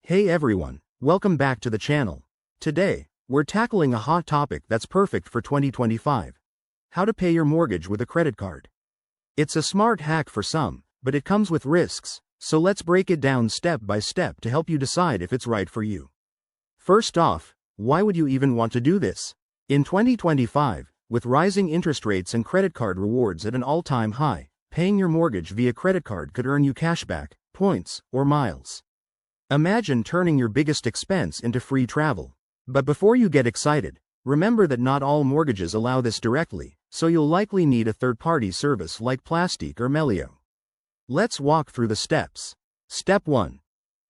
Hey everyone, welcome back to the channel. Today, we're tackling a hot topic that's perfect for 2025. How to pay your mortgage with a credit card. It's a smart hack for some, but it comes with risks, so let's break it down step by step to help you decide if it's right for you. First off, why would you even want to do this? In 2025, with rising interest rates and credit card rewards at an all-time high, paying your mortgage via credit card could earn you cashback, points, or miles. Imagine turning your biggest expense into free travel. But before you get excited, remember that not all mortgages allow this directly, so you'll likely need a third-party service like Plastiq or Melio. Let's walk through the steps. Step 1.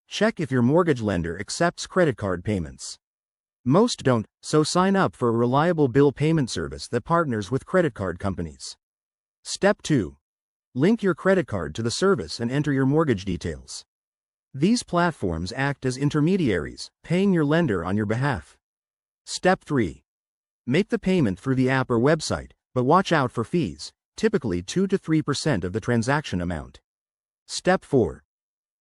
Check if your mortgage lender accepts credit card payments. Most don't, so sign up for a reliable bill payment service that partners with credit card companies. Step 2. Link your credit card to the service and enter your mortgage details. These platforms act as intermediaries, paying your lender on your behalf. Step 3. Make the payment through the app or website, but watch out for fees, typically 2 to 3% of the transaction amount. Step 4.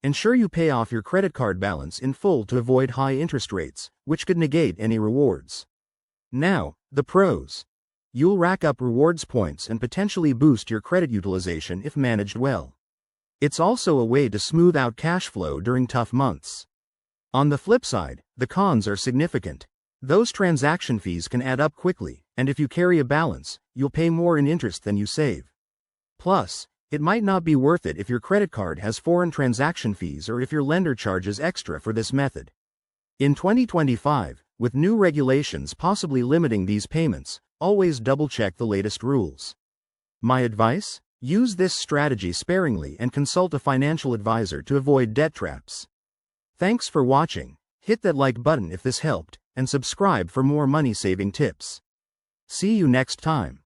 Ensure you pay off your credit card balance in full to avoid high interest rates, which could negate any rewards. Now, the pros. You'll rack up rewards points and potentially boost your credit utilization if managed well. It's also a way to smooth out cash flow during tough months. On the flip side, the cons are significant. Those transaction fees can add up quickly, and if you carry a balance, you'll pay more in interest than you save. Plus, it might not be worth it if your credit card has foreign transaction fees or if your lender charges extra for this method. In 2025, with new regulations possibly limiting these payments, always double-check the latest rules. My advice? Use this strategy sparingly and consult a financial advisor to avoid debt traps. Thanks for watching. Hit that like button if this helped, and subscribe for more money-saving tips. See you next time.